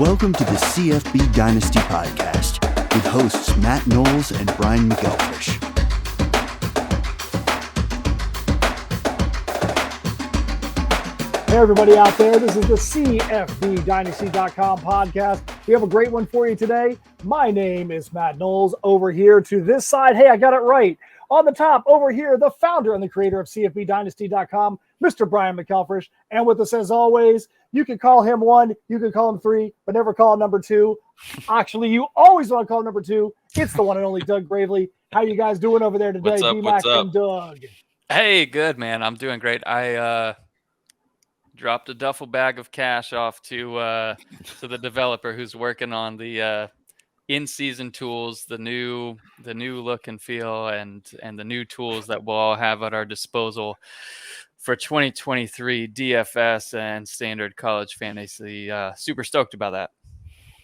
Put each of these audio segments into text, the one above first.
Welcome to the CFB Dynasty Podcast with hosts Matt Knowles and Brian McElfish. Hey, everybody out there. This is the CFBDynasty.com podcast. We have a great one for you today. My name is Matt Knowles. Over here to this side, hey, I got it right. On the top, over here, the founder and the creator of CFBDynasty.com, Mr. Brian McElfish. And with us, as always, you can call him one, you can call him three, but never call him number two. Actually, you always want to call him number two. It's the one and only Doug Gravely. How you guys doing over there today, B-Mac and Doug? Hey, good, man. I'm doing great. I dropped a duffel bag of cash off to the developer who's working on the in-season tools, the new look and feel, and the new tools that we'll all have at our disposal for 2023 DFS and standard college fantasy. Super stoked about that.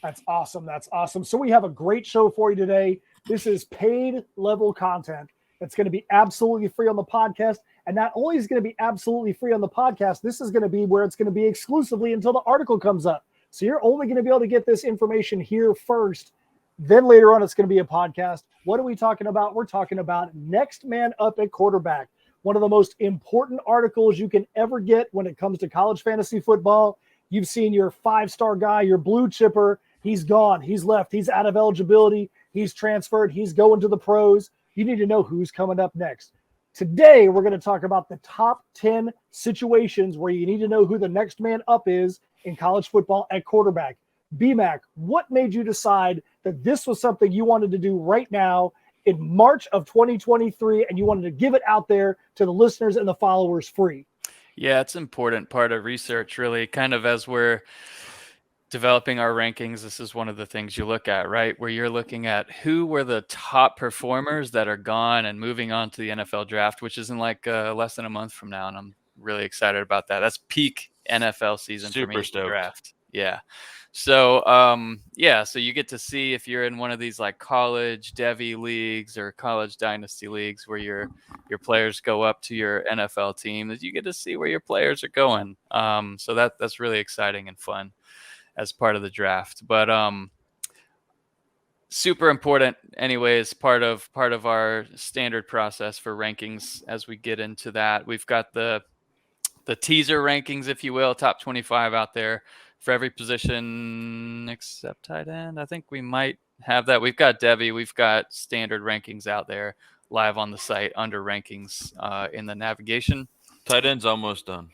That's awesome. That's awesome. So we have a great show for you today. This is paid level content. It's going to be absolutely free on the podcast. And not only is it going to be absolutely free on the podcast, this is going to be where it's going to be exclusively until the article comes up. So you're only going to be able to get this information here first. Then later on, it's going to be a podcast. What are we talking about? We're talking about next man up at quarterback. One of the most important articles you can ever get when it comes to college fantasy football. You've seen your five-star guy, your blue chipper. He's gone. He's left. He's out of eligibility. He's transferred. He's going to the pros. You need to know who's coming up next. Today, we're going to talk about the top 10 situations where you need to know who the next man up is in college football at quarterback. B-Mac, what made you decide that this was something you wanted to do right now in March of 2023, and you wanted to give it out there to the listeners and the followers free? Yeah, it's an important part of research, really, kind of as we're developing our rankings. This is one of the things you look at, right? Where you're looking at who were the top performers that are gone and moving on to the NFL draft, which is in like less than a month from now. And I'm really excited about that. That's peak NFL season for me. Super stoked. Draft. Yeah. So, so you get to see if you're in one of these like college Devy leagues or college dynasty leagues where your players go up to your NFL team, that you get to see where your players are going. So that's really exciting and fun as part of the draft. But super important anyways, part of our standard process for rankings. As we get into that, we've got the teaser rankings, if you will, top 25 out there for every position except tight end. I think we might have that. We've got Devy, we've got standard rankings out there live on the site under rankings in the navigation. Tight end's almost done.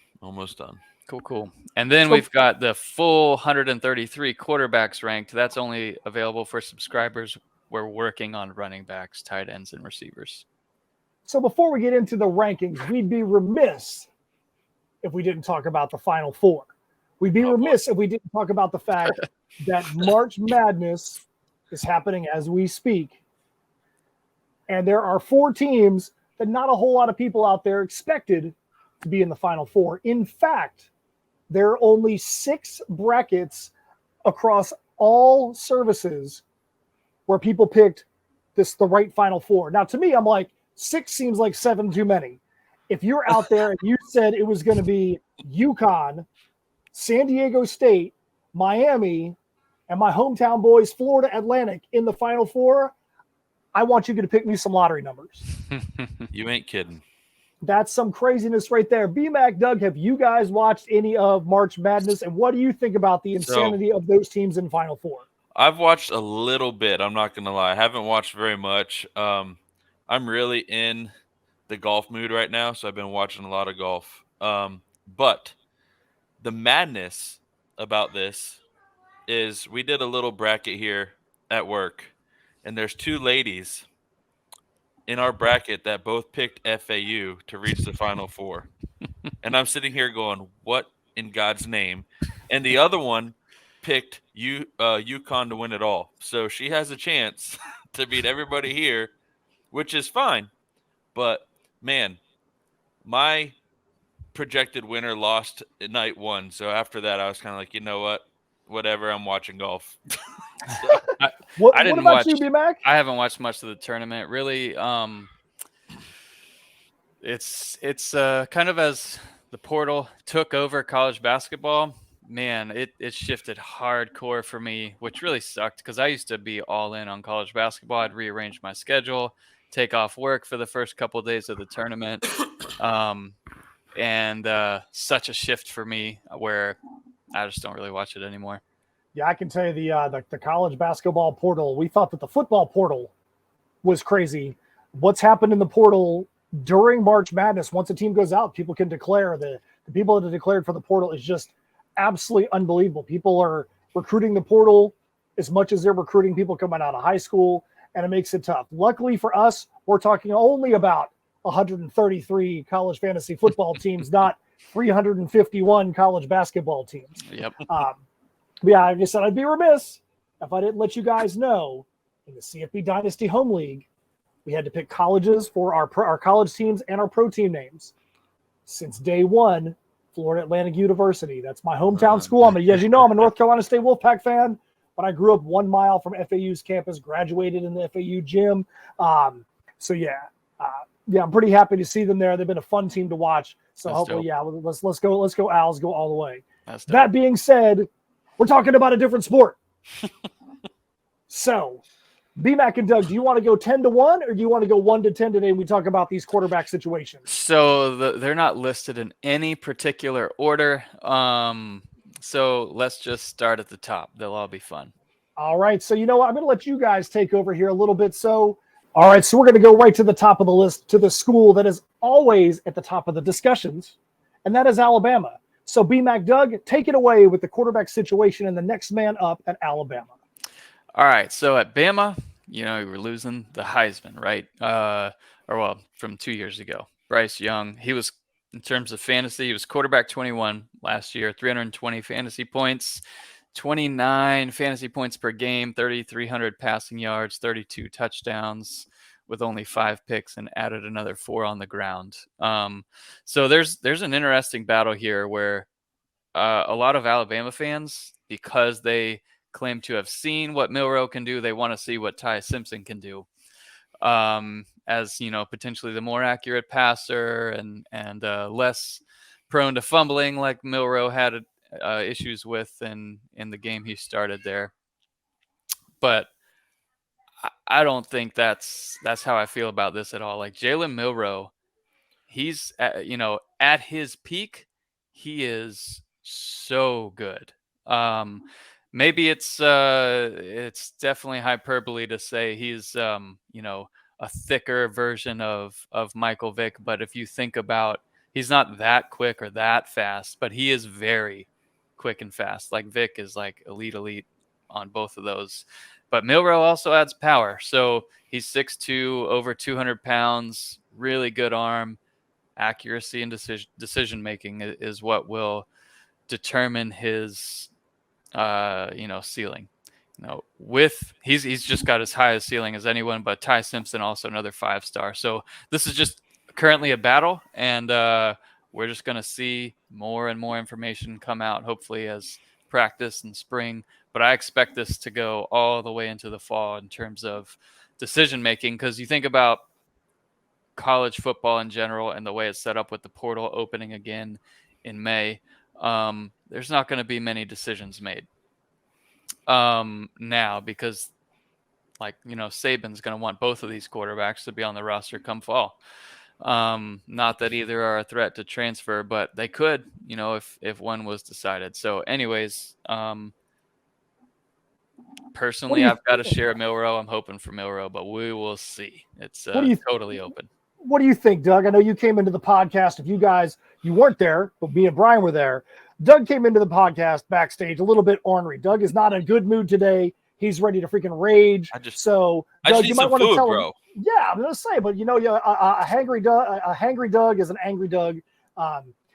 Cool. And then we've got the full 133 quarterbacks ranked. That's only available for subscribers. We're working on running backs, tight ends, and receivers. So before we get into the rankings, we'd be remiss if we didn't talk about the Final Four. We'd be remiss if we didn't talk about the fact that March Madness is happening as we speak. And there are four teams that not a whole lot of people out there expected to be in the Final Four. In fact, there are only 6 brackets across all services where people picked the right Final Four. Now, to me, I'm like, 6 seems like 7 too many. If you're out there and you said it was going to be UConn, San Diego State, Miami, and my hometown boys, Florida Atlantic, in the Final Four, I want you to pick me some lottery numbers. You ain't kidding. That's some craziness right there. B-Mac, Doug, have you guys watched any of March Madness, and what do you think about the insanity of those teams in Final Four? I've watched a little bit. I'm not going to lie. I haven't watched very much. I'm really in the golf mood right now, so I've been watching a lot of golf. But the madness about this is we did a little bracket here at work, and there's 2 ladies in our bracket that both picked FAU to reach the Final Four. And I'm sitting here going, what in God's name? And the other one picked UConn to win it all. So she has a chance to beat everybody here, which is fine. But, man, my projected winner lost at night 1. So after that, I was kind of like, you know what? Whatever, I'm watching golf. What about you, B-Mac? I haven't watched much of the tournament. Really, it's kind of as the portal took over college basketball, man, it shifted hardcore for me, which really sucked because I used to be all in on college basketball. I'd rearrange my schedule, take off work for the first couple of days of the tournament. And such a shift for me where I just don't really watch it anymore. Yeah, I can tell you the college basketball portal. We thought that the football portal was crazy. What's happened in the portal during March Madness? Once a team goes out, people can declare. The people that have declared for the portal is just absolutely unbelievable. People are recruiting the portal as much as they're recruiting people coming out of high school, and it makes it tough. Luckily for us, we're talking only about 133 college fantasy football teams, not 351 college basketball teams. Yep. Yeah, like I said, I'd be remiss if I didn't let you guys know in the CFB Dynasty Home League, we had to pick colleges for our college teams and our pro team names. Since day one, Florida Atlantic University. That's my hometown school. As you know, I'm a North Carolina State Wolfpack fan, but I grew up 1 mile from FAU's campus, graduated in the FAU gym. I'm pretty happy to see them there. They've been a fun team to watch. So That's hopefully, dope. let's go Owls, go all the way. That's dope. That being said, we're talking about a different sport. So, BMAC and Doug, do you want to go 10-1 or do you want to go 1-10 today when we talk about these quarterback situations? So they're not listed in any particular order. So let's just start at the top. They'll all be fun. All right. So you know what? I'm going to let you guys take over here a little bit. So, all right. So we're going to go right to the top of the list, to the school that is always at the top of the discussions, and that is Alabama. So BMAC, Doug, take it away with the quarterback situation and the next man up at Alabama. All right. So at Bama, we were losing the Heisman, right? From 2 years ago. Bryce Young, he was, in terms of fantasy, he was quarterback 21 last year, 320 fantasy points, 29 fantasy points per game, 3,300 passing yards, 32 touchdowns with only 5 picks, and added another 4 on the ground. So there's an interesting battle here where a lot of Alabama fans, because they claim to have seen what Milroe can do, they want to see what Ty Simpson can do. As potentially the more accurate passer and less prone to fumbling, like Milroe had issues with in the game he started there. But I don't think that's how I feel about this at all. Like Jalen Milroe, he's at his peak, he is so good. Maybe it's definitely hyperbole to say he's a thicker version of Michael Vick, but if you think about, he's not that quick or that fast, but he is very quick and fast. Like Vick is like elite on both of those. But Milroe also adds power. So he's 6'2", over 200 pounds, really good arm. Accuracy and decision making is what will determine his ceiling. He's just got as high a ceiling as anyone, but Ty Simpson also another 5-star. So this is just currently a battle, and we're just going to see more and more information come out, hopefully as practice and spring. But I expect this to go all the way into the fall in terms of decision making, because you think about college football in general and the way it's set up with the portal opening again in May. There's not going to be many decisions made now, because Saban's going to want both of these quarterbacks to be on the roster come fall. Not that either are a threat to transfer, but they could, if one was decided. So anyways, personally, I've got to share Milroe. I'm hoping for Milroe, but we will see. It's totally open. What do you think, Doug? I know you came into the podcast. If you weren't there, but me and Brian were there. Doug came into the podcast backstage a little bit ornery. Doug is not in a good mood today. He's ready to freaking rage. Doug, you might want to tell him. Yeah, I'm gonna say, but a hangry Doug is an angry Doug.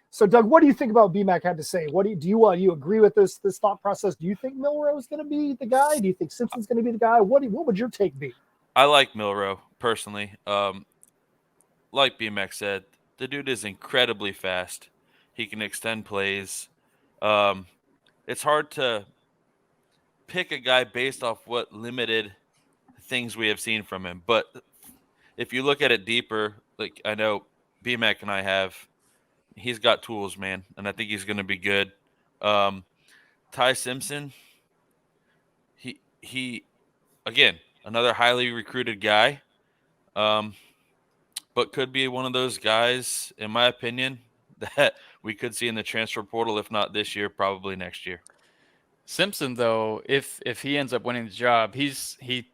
So, Doug, what do you think about BMAC had to say? Do you agree with this thought process? Do you think Milroe is going to be the guy? Do you think Simpson's going to be the guy? What would your take be? I like Milroe personally. Like BMAC said, the dude is incredibly fast. He can extend plays. It's hard to pick a guy based off what limited things we have seen from him. But if you look at it deeper, like I know BMAC and I have, he's got tools, man, and I think he's going to be good. Ty Simpson, he again, another highly recruited guy, but could be one of those guys, in my opinion, that we could see in the transfer portal, if not this year, probably next year. Simpson, though, if he ends up winning the job, he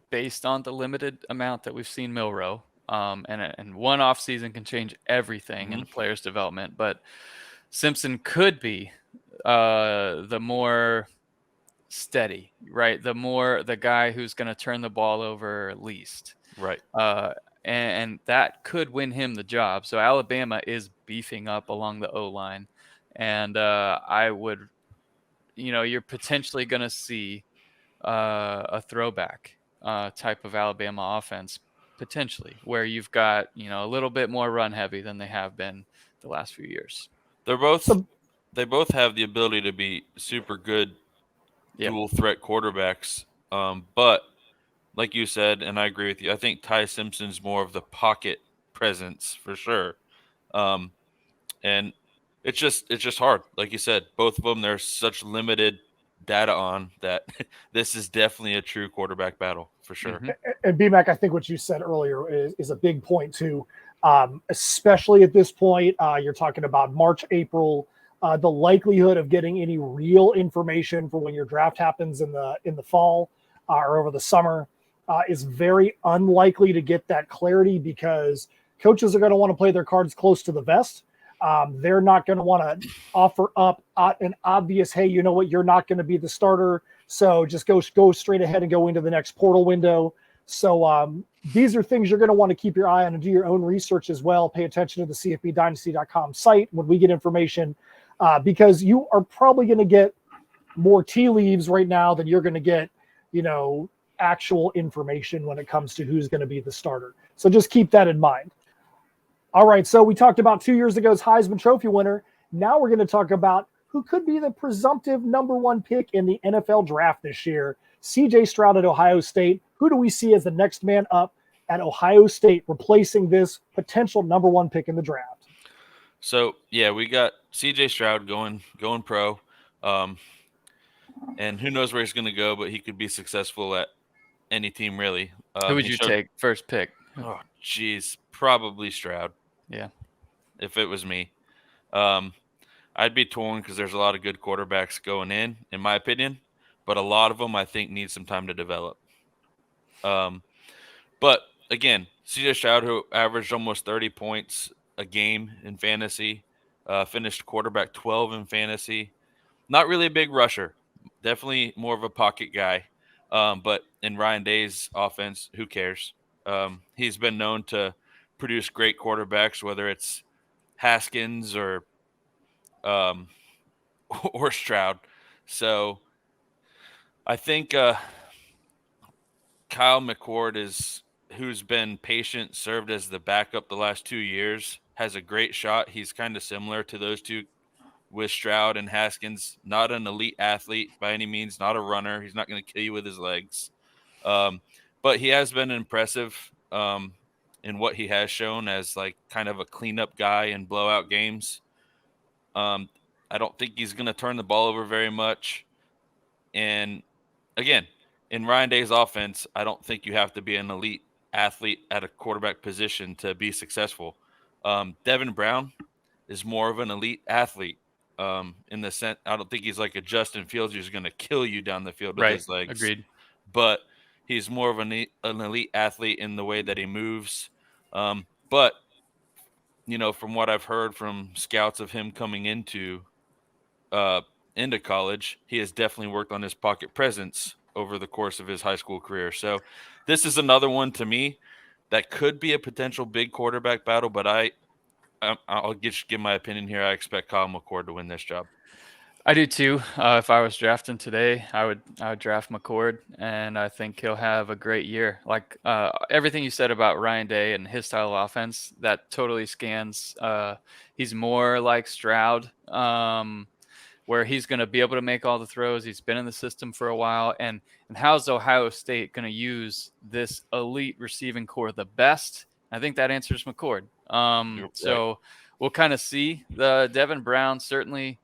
based on the limited amount that we've seen Milrow, and one off season can change everything in a player's development, but Simpson could be the more steady, right? The guy who's going to turn the ball over least. Right. And that could win him the job. So Alabama is beefing up along the O-line. And I would, you're potentially going to see a throwback type of Alabama offense, potentially, where you've got, a little bit more run heavy than they have been the last few years. They both have the ability to be super good dual threat quarterbacks. But like you said, and I agree with you, I think Ty Simpson's more of the pocket presence for sure. And it's just hard. Like you said, both of them, there's such limited data on that this is definitely a true quarterback battle for sure. Mm-hmm. And BMAC, I think what you said earlier is a big point too. Especially at this point, you're talking about March, April, the likelihood of getting any real information for when your draft happens in the fall or over the summer is very unlikely to get that clarity because coaches are going to want to play their cards close to the vest. They're not going to want to offer up an obvious, hey, you know what, you're not going to be the starter, so just go straight ahead and go into the next portal window. So these are things you're going to want to keep your eye on and do your own research as well. Pay attention to the CFBDynasty.com site when we get information because you are probably going to get more tea leaves right now than you're going to get, actual information when it comes to who's going to be the starter. So just keep that in mind. All right, so we talked about 2 years ago's Heisman Trophy winner. Now we're going to talk about who could be the presumptive number one pick in the NFL draft this year. CJ Stroud at Ohio State. Who do we see as the next man up at Ohio State replacing this potential number one pick in the draft? So, yeah, we got CJ Stroud going pro. And who knows where he's going to go, but he could be successful at any team, really. Who would you take first pick? Oh, geez, probably Stroud. Yeah. If it was me. I'd be torn because there's a lot of good quarterbacks going in my opinion, but a lot of them I think need some time to develop. But again, CJ Stroud, who averaged almost 30 points a game in fantasy, finished quarterback 12 in fantasy. Not really a big rusher, definitely more of a pocket guy. But in Ryan Day's offense, who cares? He's been known to produce great quarterbacks, whether it's Haskins or Stroud. So I think Kyle McCord who's been patient, served as the backup the last 2 years, has a great shot. He's kind of similar to those two with Stroud and Haskins. Not an elite athlete by any means, not a runner. He's not going to kill you with his legs. But he has been impressive in what he has shown as like kind of a cleanup guy in blowout games. I don't think he's going to turn the ball over very much. And again, in Ryan Day's offense, I don't think you have to be an elite athlete at a quarterback position to be successful. Devin Brown is more of an elite athlete in the sense. I don't think he's like a Justin Fields who's going to kill you down the field with his legs. Agreed. But he's more of an elite athlete in the way that he moves. But, from what I've heard from scouts of him coming into college, he has definitely worked on his pocket presence over the course of his high school career. So this is another one to me that could be a potential big quarterback battle, but I'll just give my opinion here. I expect Kyle McCord to win this job. I do too. If I was drafting today, I would draft McCord, and I think he'll have a great year. Like everything you said about Ryan Day and his style of offense, that totally scans. He's more like Stroud, where he's going to be able to make all the throws. He's been in the system for a while, and how's Ohio State going to use this elite receiving core the best? I think that answers McCord. So we'll kind of see. The Devin Brown certainly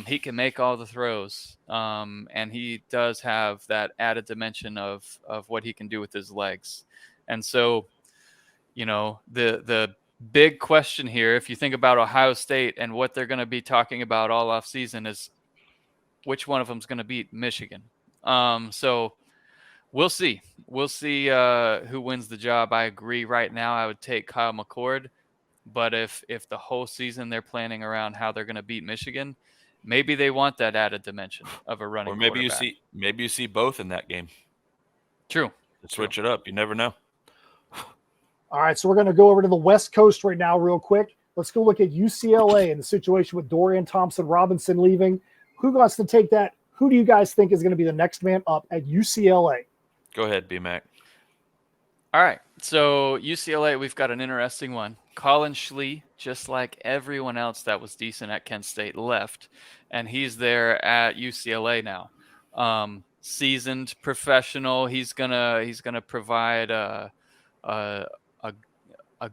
He can make all the throws, and he does have that added dimension of what he can do with his legs. And so, the big question here, if you think about Ohio State and what they're going to be talking about all off season, is which one of them is going to beat Michigan. So we'll see. We'll see who wins the job. I agree. Right now, I would take Kyle McCord. But if the whole season they're planning around how they're going to beat Michigan, maybe they want that added dimension of a running Or maybe quarterback. you see both in that game. True. Switch it up. You never know. All right, so we're going to go over to the West Coast right now real quick. Let's go look at UCLA and the situation with Dorian Thompson-Robinson leaving. Who wants to take that? Who do you guys think is going to be the next man up at UCLA? Go ahead, B-Mac. All right, so UCLA, we've got an interesting one. Colin Schlee, just like everyone else that was decent at Kent State, left, and he's there at UCLA now. Seasoned professional. He's gonna provide a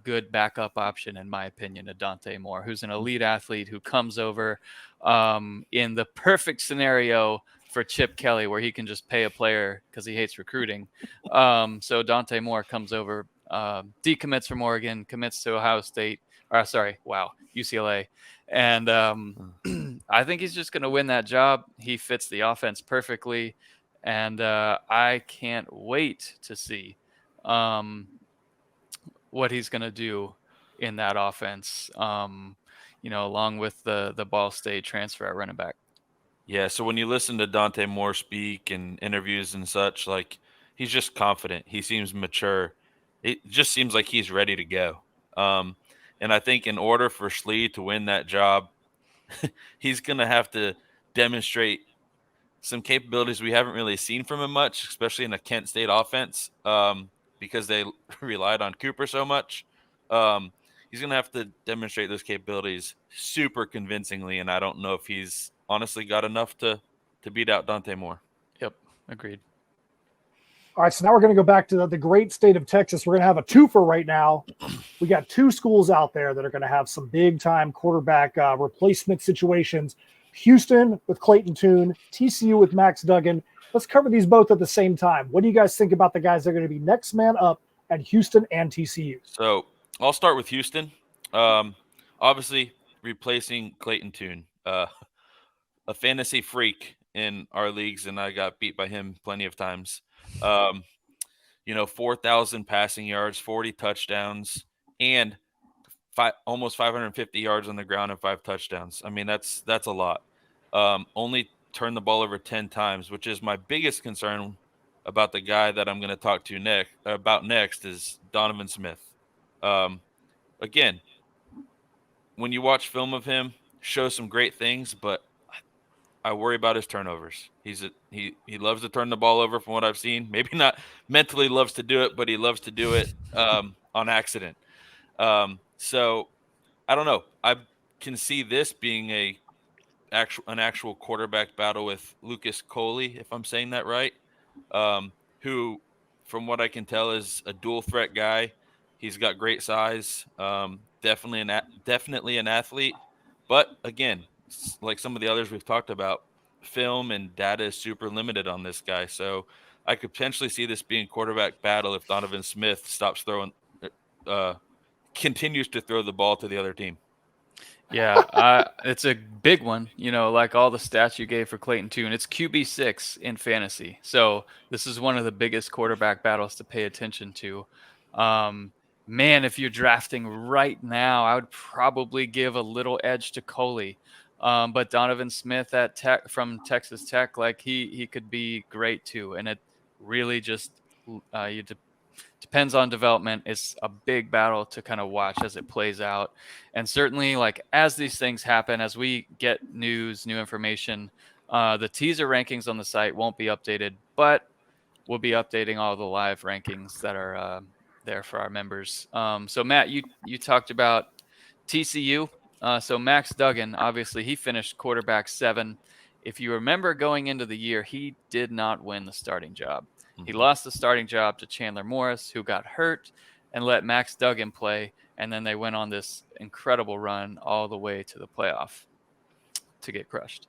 good backup option, in my opinion, to Dante Moore, who's an elite athlete who comes over in the perfect scenario for Chip Kelly, where he can just pay a player because he hates recruiting. So Dante Moore comes over, decommits from Oregon, commits to Ohio State. UCLA. And I think he's just going to win that job. He fits the offense perfectly. And I can't wait to see what he's going to do in that offense, along with the Ball State transfer at running back. Yeah, so when you listen to Dante Moore speak in interviews and such, like, he's just confident. He seems mature. It just seems like he's ready to go. And I think in order for Schlee to win that job, he's going to have to demonstrate some capabilities we haven't really seen from him much, especially in a Kent State offense, because they relied on Cooper so much. He's going to have to demonstrate those capabilities super convincingly, and I don't know if he's honestly got enough to beat out Dante Moore. Yep, agreed. All right, so now we're going to go back to the great state of Texas. We're going to have a twofer right now. We got two schools out there that are going to have some big-time quarterback replacement situations. Houston with Clayton Tune, TCU with Max Duggan. Let's cover these both at the same time. What do you guys think about the guys that are going to be next man up at Houston and TCU? So I'll start with Houston. Obviously, replacing Clayton Tune, a fantasy freak in our leagues, and I got beat by him plenty of times. 4,000 passing yards, 40 touchdowns, and almost 550 yards on the ground and 5 touchdowns. I mean, that's a lot. Only turned the ball over 10 times, which is my biggest concern about the guy that I'm going to talk to next is Donovan Smith. Again, when you watch film of him, shows some great things, but I worry about his turnovers. He loves to turn the ball over from what I've seen. Maybe not mentally loves to do it, but he loves to do it on accident. So I don't know. I can see this being an actual quarterback battle with Lucas Coley, if I'm saying that right, who, from what I can tell, is a dual threat guy. He's got great size, definitely an athlete. But again, like some of the others we've talked about, film and data is super limited on this guy. So I could potentially see this being quarterback battle if Donovan Smith continues to throw the ball to the other team. Yeah, it's a big one, like all the stats you gave for Clayton Tune. It's QB6 in fantasy. So this is one of the biggest quarterback battles to pay attention to. Man, if you're drafting right now, I would probably give a little edge to Coley. But Donovan Smith from Texas Tech, like he could be great too. And it really just depends on development. It's a big battle to kind of watch as it plays out. And certainly, like, as these things happen, as we get new information, the teaser rankings on the site won't be updated, but we'll be updating all the live rankings that are there for our members. So Matt, you talked about TCU. So Max Duggan, obviously he finished quarterback 7. If you remember going into the year, he did not win the starting job. He lost the starting job to Chandler Morris, who got hurt, and let Max Duggan play. And then they went on this incredible run all the way to the playoff. to get crushed.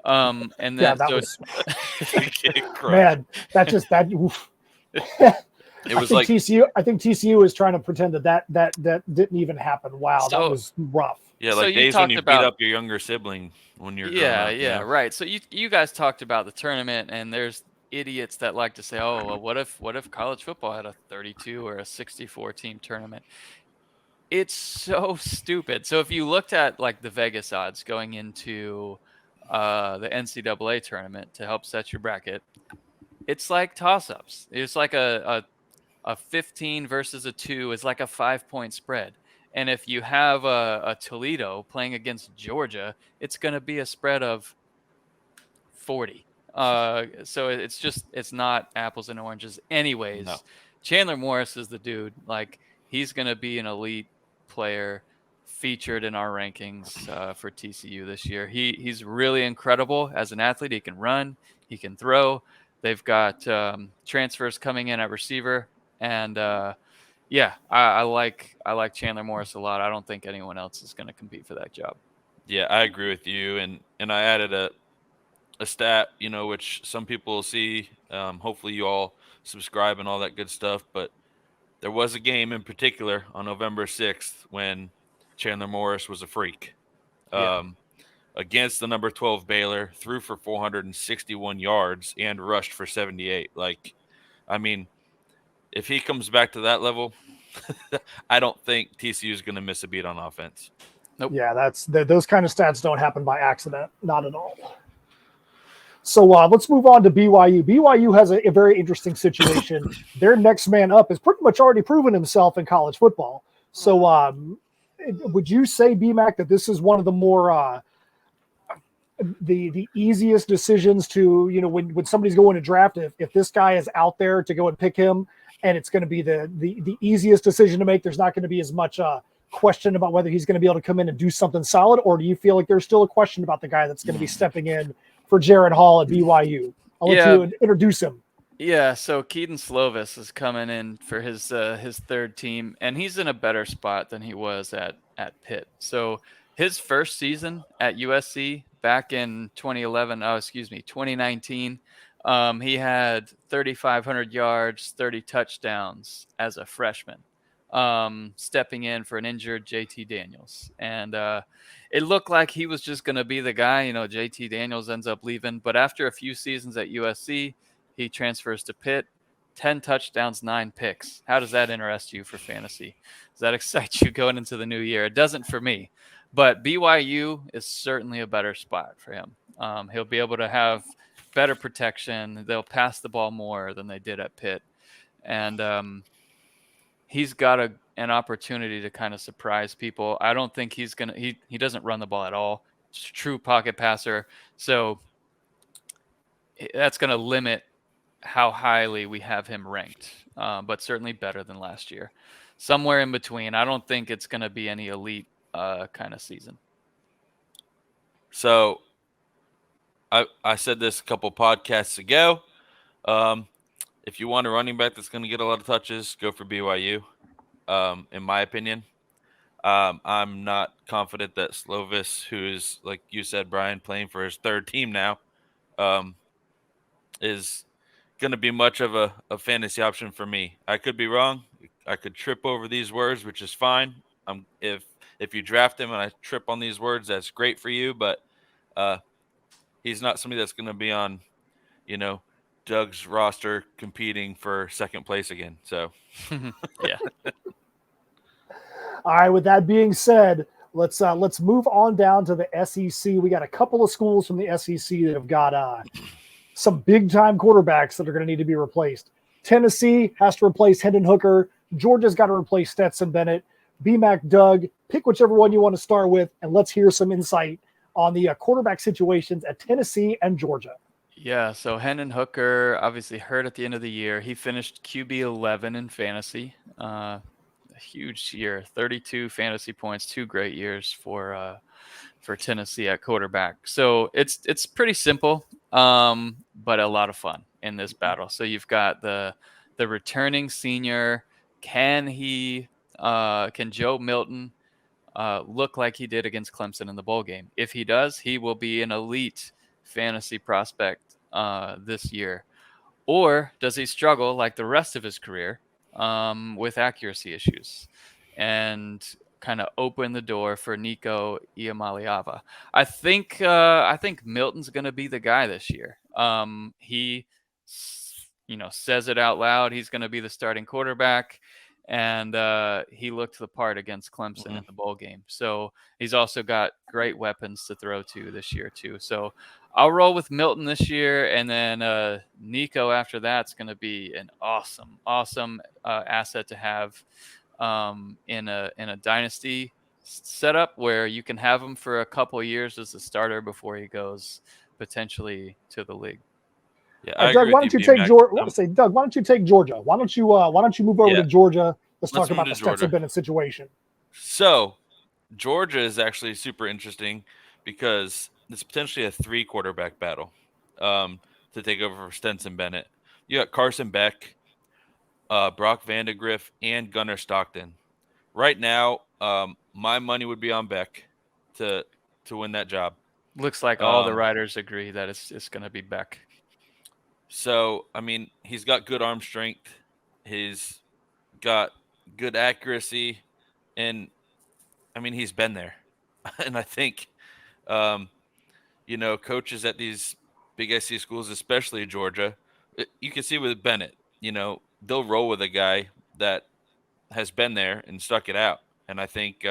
And then Yeah, that was Get crushed. man. That just that. Oof. It was I like think TCU. I think TCU is trying to pretend that didn't even happen. Wow, that So- was rough. yeah, So like you days when talked you about- beat up your younger sibling when you're growing Yeah, up. yeah, right. So you guys talked about the tournament, and there's idiots that like to say, "Oh, well, what if college football had a 32 or a 64 team tournament?" It's so stupid. So if you looked at like the Vegas odds going into the NCAA tournament to help set your bracket, it's like toss-ups. It's like a 15 versus a 2 is like a 5-point spread. And if you have a Toledo playing against Georgia, it's going to be a spread of 40. So it's not apples and oranges. Anyways, No. Chandler Morris is the dude. Like, he's going to be an elite player featured in our rankings for TCU this year. He's really incredible as an athlete. He can run, he can throw. They've got transfers coming in at receiver, and yeah, I like Chandler Morris a lot. I don't think anyone else is going to compete for that job. Yeah, I agree with you, and I added a stat, which some people will see. Hopefully, you all subscribe and all that good stuff. But there was a game in particular on November 6th when Chandler Morris was a freak. Yeah. Against the number 12 Baylor, threw for 461 yards and rushed for 78. Like, I mean, if he comes back to that level, I don't think TCU is going to miss a beat on offense. Nope. Yeah, those kind of stats don't happen by accident, not at all. So let's move on to BYU. BYU has a very interesting situation. Their next man up has pretty much already proven himself in college football. So would you say, BMAC, that this is one of the more the easiest decisions to, when somebody's going to draft, if this guy is out there, to go and pick him, and it's going to be the easiest decision to make? There's not going to be as much question about whether he's going to be able to come in and do something solid, or do you feel like there's still a question about the guy that's going to be stepping in for Jaron Hall at BYU? I'll let you introduce him. Yeah, so Keaton Slovis is coming in for his third team, and he's in a better spot than he was at Pitt. So his first season at USC back in 2019, he had 3,500 yards, 30 touchdowns as a freshman, stepping in for an injured JT Daniels. And it looked like he was just going to be the guy. JT Daniels ends up leaving, but after a few seasons at USC, he transfers to Pitt, 10 touchdowns, 9 picks. How does that interest you for fantasy? Does that excite you going into the new year? It doesn't for me, but BYU is certainly a better spot for him. He'll be able to have better protection. They'll pass the ball more than they did at Pitt. And he's got an opportunity to kind of surprise people. I don't think he doesn't run the ball at all. It's a true pocket passer. So that's going to limit how highly we have him ranked, but certainly better than last year. Somewhere in between. I don't think it's going to be any elite kind of season. So I said this a couple podcasts ago. If you want a running back that's going to get a lot of touches, go for BYU, in my opinion. I'm not confident that Slovis, who's, like you said, Brian, playing for his third team now, is going to be much of a fantasy option for me. I could be wrong. I could trip over these words, which is fine. If you draft him and I trip on these words, that's great for you. But he's not somebody that's going to be on, Doug's roster competing for second place again. So, yeah. All right. With that being said, let's move on down to the SEC. We got a couple of schools from the SEC that have got some big time quarterbacks that are going to need to be replaced. Tennessee has to replace Hendon Hooker. Georgia's got to replace Stetson Bennett. BMAC, Doug, pick whichever one you want to start with, and let's hear some insight on the quarterback situations at Tennessee and Georgia. Yeah, so Hendon Hooker obviously hurt at the end of the year. He finished QB 11 in fantasy. A huge year, 32 fantasy points, 2 great years for Tennessee at quarterback. So it's pretty simple, but a lot of fun in this battle. So you've got the returning senior. Can Joe Milton look like he did against Clemson in the bowl game. If he does, he will be an elite fantasy prospect this year. Or does he struggle like the rest of his career with accuracy issues and kind of open the door for Nico Iamaleava? I think Milton's going to be the guy this year. He says it out loud. He's going to be the starting quarterback. And he looked the part against Clemson in the bowl game. So he's also got great weapons to throw to this year too. So I'll roll with Milton this year, and then Nico after that's going to be an awesome asset to have in a dynasty setup where you can have him for a couple of years as a starter before he goes potentially to the league. Yeah, Doug, why don't you take Georgia? Doug, why don't you take Georgia? Why don't you move over to Georgia? Let's talk about the Stetson Bennett situation. So, Georgia is actually super interesting because it's potentially a 3 quarterback battle to take over for Stetson Bennett. You got Carson Beck, Brock Vandegrift, and Gunnar Stockton. Right now, my money would be on Beck to win that job. Looks like all the writers agree that it's going to be Beck. So, I mean, he's got good arm strength. He's got good accuracy. And, I mean, he's been there. And I think, coaches at these big SEC schools, especially Georgia, you can see with Bennett, they'll roll with a guy that has been there and stuck it out. And I think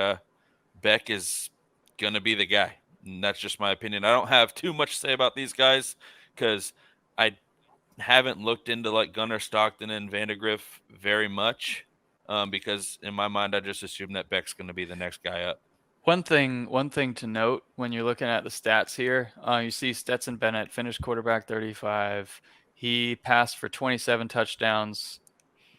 Beck is going to be the guy. And that's just my opinion. I don't have too much to say about these guys because I haven't looked into like Gunnar Stockton and Vandegrift very much because in my mind I just assume that Beck's going to be the next guy up. One thing to note when you're looking at the stats here, you see Stetson Bennett finished quarterback 35. He passed for 27 touchdowns,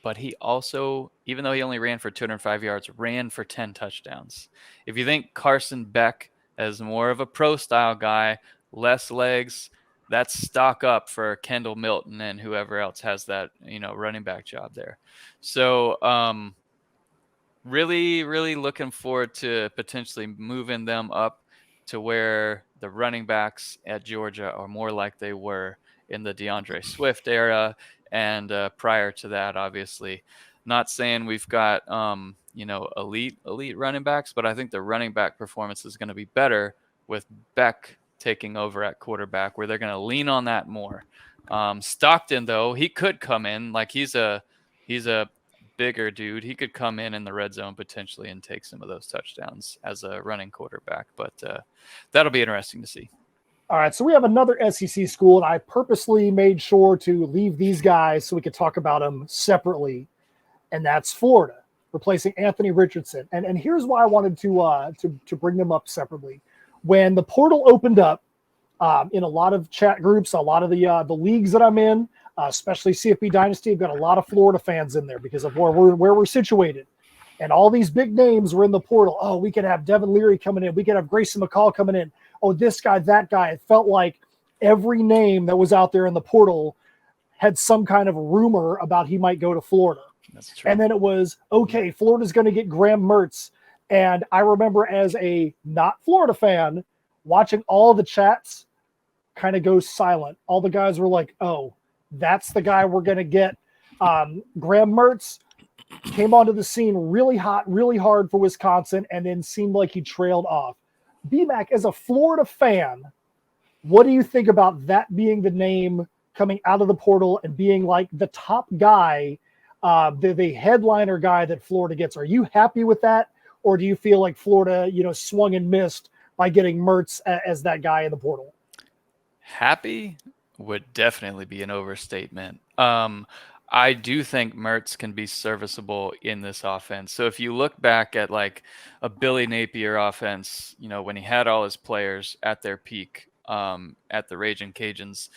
but he also, even though he only ran for 205 yards, ran for 10 touchdowns. If you think Carson Beck as more of a pro style guy, less legs, that's stock up for Kendall Milton and whoever else has that, running back job there. So really, really looking forward to potentially moving them up to where the running backs at Georgia are more like they were in the DeAndre Swift era and prior to that, obviously. Not saying we've got, elite running backs, but I think the running back performance is going to be better with Beck taking over at quarterback, where they're going to lean on that more. Stockton, though, he could come in like he's a bigger dude. He could come in the red zone potentially and take some of those touchdowns as a running quarterback. But that'll be interesting to see. All right, so we have another SEC school, and I purposely made sure to leave these guys so we could talk about them separately, and that's Florida, replacing Anthony Richardson. And here's why I wanted to bring them up separately. When the portal opened up in a lot of chat groups, a lot of the leagues that I'm in, especially CFB Dynasty, I've got a lot of Florida fans in there because of where we're situated. And all these big names were in the portal. Oh, we could have Devin Leary coming in. We could have Grayson McCall coming in. Oh, this guy, that guy. It felt like every name that was out there in the portal had some kind of rumor about he might go to Florida. That's true. And then it was, okay, Florida's going to get Graham Mertz. And I remember as a not Florida fan, watching all the chats kind of go silent. All the guys were like, oh, that's the guy we're going to get. Graham Mertz came onto the scene really hot, really hard for Wisconsin, and then seemed like he trailed off. BMAC, as a Florida fan, what do you think about that being the name coming out of the portal and being like the top guy, the headliner guy that Florida gets? Are you happy with that? Or do you feel like Florida, swung and missed by getting Mertz as that guy in the portal? Happy would definitely be an overstatement. I do think Mertz can be serviceable in this offense. So if you look back at like a Billy Napier offense, when he had all his players at their peak at the Ragin' Cajuns,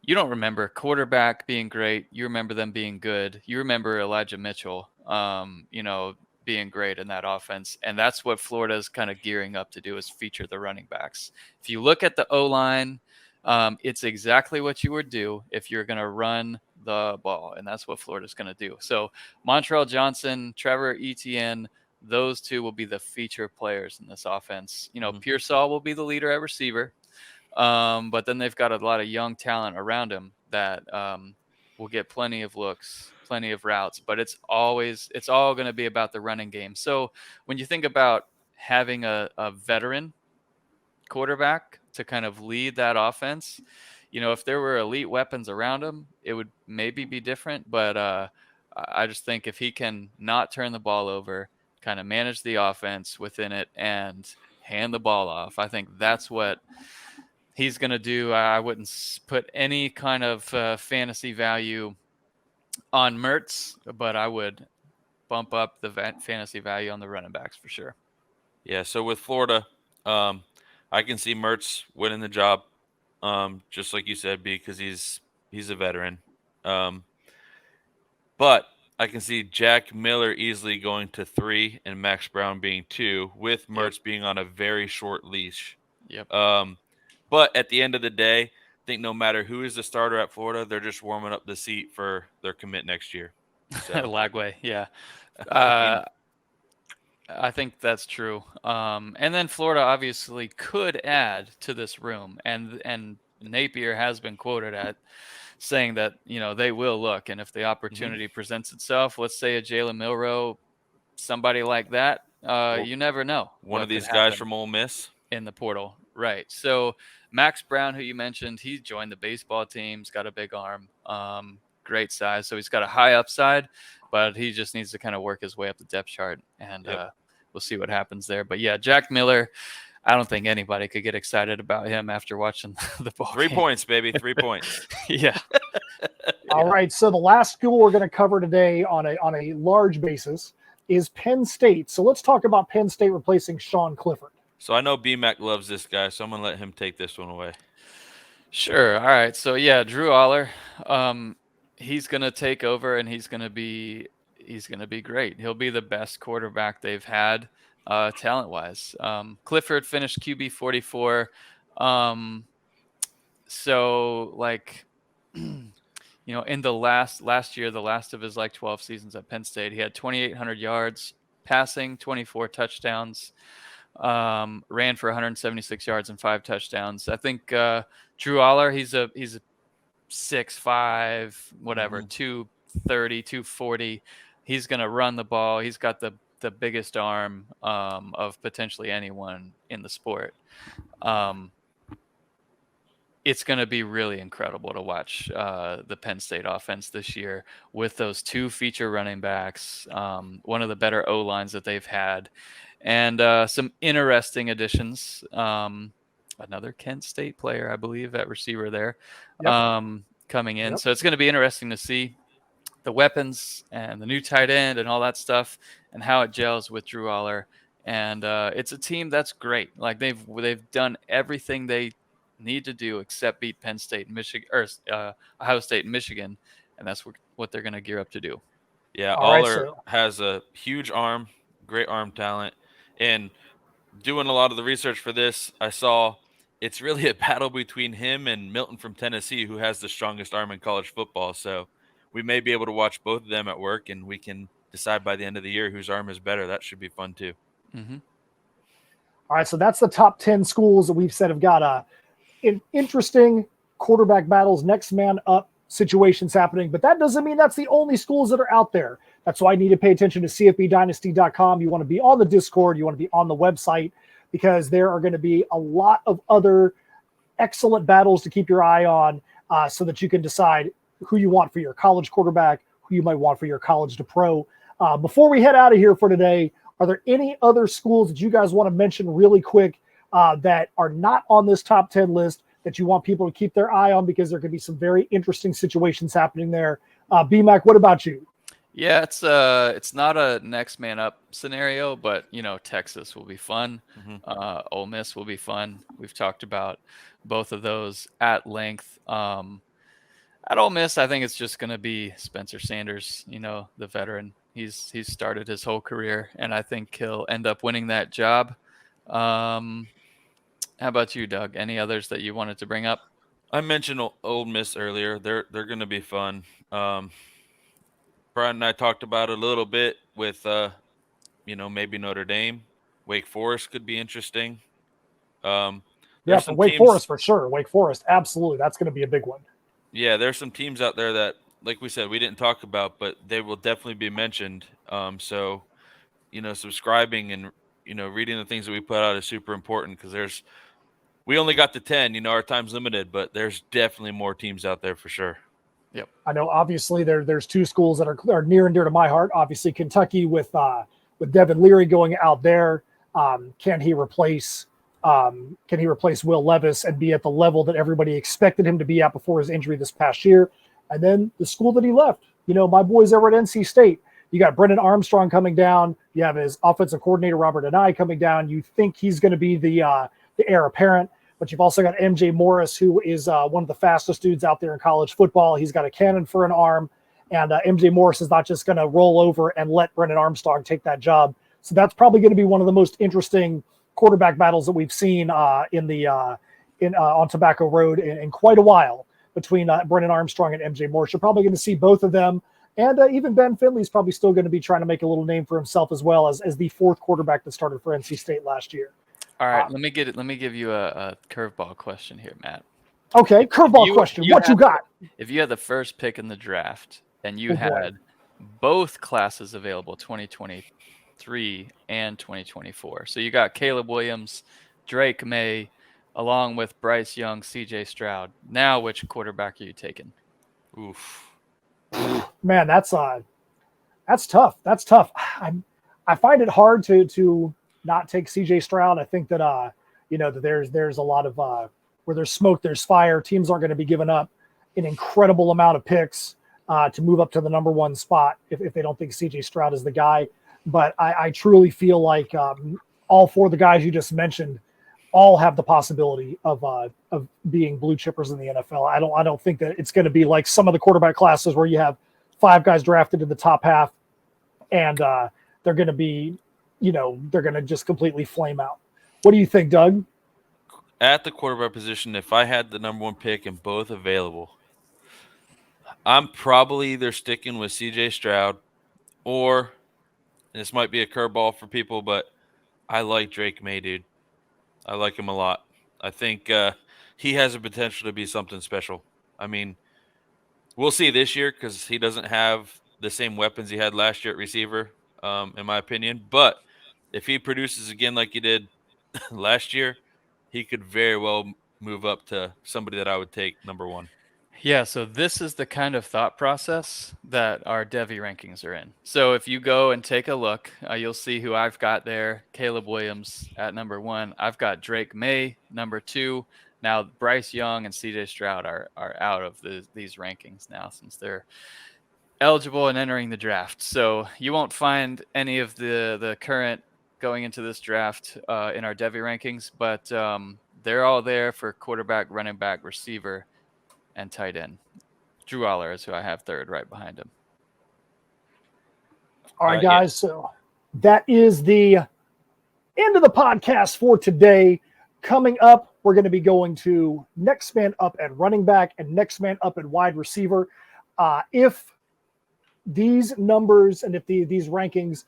you don't remember quarterback being great. You remember them being good. You remember Elijah Mitchell, being great in that offense. And that's what Florida is kind of gearing up to do, is feature the running backs. If you look at the O-line, it's exactly what you would do if you're going to run the ball. And that's what Florida's going to do. So Montrell Johnson, Trevor Etienne, those two will be the feature players in this offense. Mhm. Pearsall will be the leader at receiver, but then they've got a lot of young talent around him that will get plenty of looks, plenty of routes. But it's all going to be about the running game. So when you think about having a veteran quarterback to kind of lead that offense, if there were elite weapons around him, it would maybe be different. But I just think if he can not turn the ball over, kind of manage the offense within it, and hand the ball off, I think that's what he's going to do. I wouldn't put any kind of fantasy value on Mertz, but I would bump up the fantasy value on the running backs for sure. Yeah, so with Florida, I can see Mertz winning the job, just like you said, because he's a veteran. But I can see Jack Miller easily going to 3 and Max Brown being 2, with Mertz being on a very short leash. Yep. But at the end of the day, I think no matter who is the starter at Florida, they're just warming up the seat for their commit next year. So. Lagway, yeah. I think that's true. And then Florida obviously could add to this room, and Napier has been quoted at saying that they will look, and if the opportunity presents itself, let's say a Jalen Milroe, somebody like that, you never know. One of these guys from Ole Miss in the portal, right? So Max Brown, who you mentioned, he joined the baseball team. He's got a big arm, great size, so he's got a high upside, but he just needs to kind of work his way up the depth chart, and we'll see what happens there. But yeah, Jack Miller, I don't think anybody could get excited about him after watching the ball. 3 points, baby, 3 points. Yeah. All right. So the last school we're going to cover today on a large basis is Penn State. So let's talk about Penn State replacing Sean Clifford. So I know BMAC loves this guy, so I'm going to let him take this one away. Sure. All right. So yeah, Drew Aller, he's going to take over, and he's going to be great. He'll be the best quarterback they've had talent-wise. Clifford finished QB 44. So like, in the last year, the last of his 12 seasons at Penn State, he had 2,800 yards passing, 24 touchdowns, ran for 176 yards and 5 touchdowns. I think Drew Aller, he's a 6'5", whatever, 230, 240. He's going to run the ball. He's got the biggest arm of potentially anyone in the sport. It's going to be really incredible to watch the Penn State offense this year with those 2 feature running backs, one of the better O-lines that they've had, and some interesting additions. Another Kent State player, I believe, at receiver there, coming in. So it's going to be interesting to see the weapons and the new tight end and all that stuff and how it gels with Drew Aller. And it's a team that's great. Like they've done everything they need to do except beat Penn State and Michigan, or Ohio State and Michigan, and that's what they're going to gear up to do. Yeah, Aller has a huge arm, great arm talent, and doing a lot of the research for this, I saw it's really a battle between him and Milton from Tennessee, who has the strongest arm in college football. So we may be able to watch both of them at work, and we can decide by the end of the year whose arm is better. That should be fun too. Mm-hmm. All right, so that's the top 10 schools that we've said have got interesting quarterback battles, next man up situations happening, but that doesn't mean that's the only schools that are out there. That's why you need to pay attention to cfbdynasty.com. You want to be on the Discord, you want to be on the website, because there are going to be a lot of other excellent battles to keep your eye on, so that you can decide who you want for your college quarterback, who you might want for your college to pro. Before we head out of here for today, are there any other schools that you guys want to mention really quick that are not on this top 10 list that you want people to keep their eye on, because there could be some very interesting situations happening there? BMAC, what about you? Yeah, it's not a next man up scenario, but Texas will be fun. Ole Miss will be fun. We've talked about both of those at length. At Ole Miss, I think it's just going to be Spencer Sanders, the veteran. He's started his whole career, and I think he'll end up winning that job. How about you, Doug? Any others that you wanted to bring up? I mentioned Ole Miss earlier. They're going to be fun. Brian and I talked about it a little bit with maybe Notre Dame, Wake Forest could be interesting. Yeah, There's for some Wake teams, Forest for sure. Wake Forest, absolutely. That's going to be a big one. Yeah, there's some teams out there that, like we said, we didn't talk about, but they will definitely be mentioned. So subscribing and reading the things that we put out is super important because we only got to 10. Our time's limited, but there's definitely more teams out there for sure. Yep. I know obviously there's two schools that are near and dear to my heart. Obviously Kentucky with Devin Leary going out there. Can he replace Will Levis and be at the level that everybody expected him to be at before his injury this past year? And then the school that he left, my boys over at NC State. You got Brennan Armstrong coming down. You have his offensive coordinator, Robert Anae, coming down. You think he's going to be the heir apparent. But you've also got MJ Morris, who is one of the fastest dudes out there in college football. He's got a cannon for an arm. And MJ Morris is not just going to roll over and let Brennan Armstrong take that job. So that's probably going to be one of the most interesting quarterback battles that we've seen on Tobacco Road in quite a while between Brennan Armstrong and MJ Morris. You're probably going to see both of them. And even Ben Finley's probably still going to be trying to make a little name for himself as well as the fourth quarterback that started for NC State last year. All right, let me give you a curveball question here, Matt. Okay, curveball question. What you got? If you had the first pick in the draft and you had both classes available, 2023 and 2024, so you got Caleb Williams, Drake May, along with Bryce Young, CJ Stroud. Now, which quarterback are you taking? Oof. Man, that's tough. That's tough. I find it hard to not take CJ Stroud. I think that that there's a lot of where there's smoke, there's fire. Teams aren't going to be giving up an incredible amount of picks to move up to the number one spot if they don't think CJ Stroud is the guy. But I truly feel like all four of the guys you just mentioned all have the possibility of being blue chippers in the NFL. I don't think that it's going to be like some of the quarterback classes where you have 5 guys drafted in the top half and they're going to be, they're going to just completely flame out. What do you think, Doug? At the quarterback position, if I had the number one pick and both available, I'm probably either sticking with CJ Stroud or, and this might be a curveball for people, but I like Drake May, dude. I like him a lot. I think he has a potential to be something special. I mean, we'll see this year because he doesn't have the same weapons he had last year at receiver, in my opinion. But if he produces again like he did last year, he could very well move up to somebody that I would take number one. Yeah, so this is the kind of thought process that our Devy rankings are in. So if you go and take a look, you'll see who I've got there. Caleb Williams at number 1. I've got Drake May, number 2. Now, Bryce Young and CJ Stroud are out of these rankings now since they're eligible and entering the draft. So you won't find any of the current going into this draft in our Devy rankings, but they're all there for quarterback, running back, receiver, and tight end. Drew Aller is who I have third right behind him. All right, guys. Yeah. So that is the end of the podcast for today. Coming up, we're going to be going to next man up at running back and next man up at wide receiver. If these numbers and if these rankings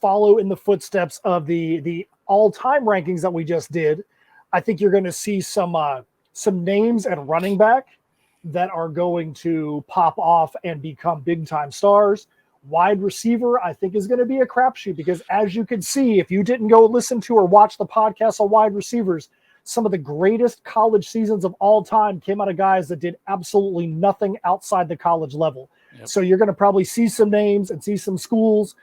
follow in the footsteps of the all-time rankings that we just did, I think you're going to see some names at running back that are going to pop off and become big-time stars. Wide receiver, I think, is going to be a crapshoot because, as you can see, if you didn't go listen to or watch the podcast on wide receivers, some of the greatest college seasons of all time came out of guys that did absolutely nothing outside the college level. Yep. So you're going to probably see some names and see some schools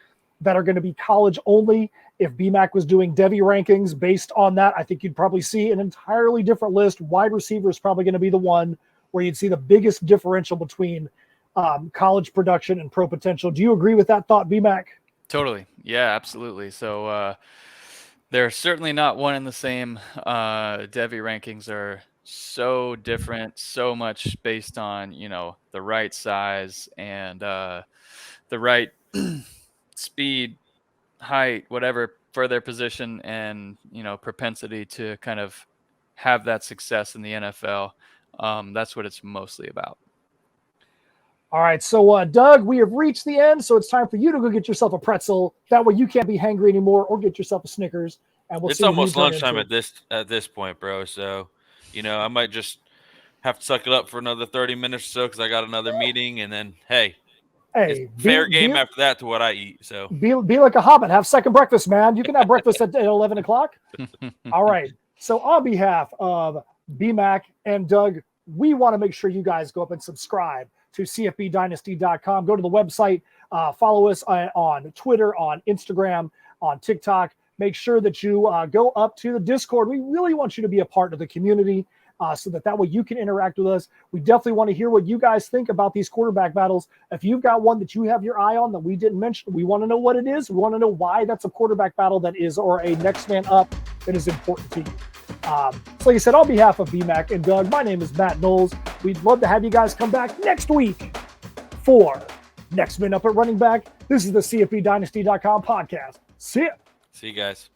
that are going to be college only. If BMAC was doing Devy rankings based on that, I think you'd probably see an entirely different list. Wide receiver is probably going to be the one where you'd see the biggest differential between college production and pro potential. Do you agree with that thought, BMAC? Totally. Yeah, absolutely. So they're certainly not one and the same. Devy rankings are so different, so much based on, the right size and the right speed, height, whatever for their position and, propensity to kind of have that success in the NFL. That's what it's mostly about. All right, so Doug, we have reached the end, so it's time for you to go get yourself a pretzel. That way you can't be hangry anymore, or get yourself a Snickers, and we'll It's see what you almost turn lunchtime into. at this point, bro. So, I might just have to suck it up for another 30 minutes or so because I got another meeting, and then it's Hey, fair game after that to what I eat. So be like a hobbit. Have second breakfast, man. You can have breakfast at 11 o'clock. All right. So on behalf of BMAC and Doug, we want to make sure you guys go up and subscribe to CFBDynasty.com. Go to the website, follow us on Twitter, on Instagram, on TikTok. Make sure that you go up to the Discord. We really want you to be a part of the community so that way you can interact with us. We definitely want to hear what you guys think about these quarterback battles. If you've got one that you have your eye on that we didn't mention, we want to know what it is. We want to know why that's a quarterback battle that is, or a next man up that is important to you. So like I said, on behalf of BMAC and Doug, my name is Matt Knowles. We'd love to have you guys come back next week for Next Man Up at Running Back. This is the CFBDynasty.com podcast. See ya. see you guys.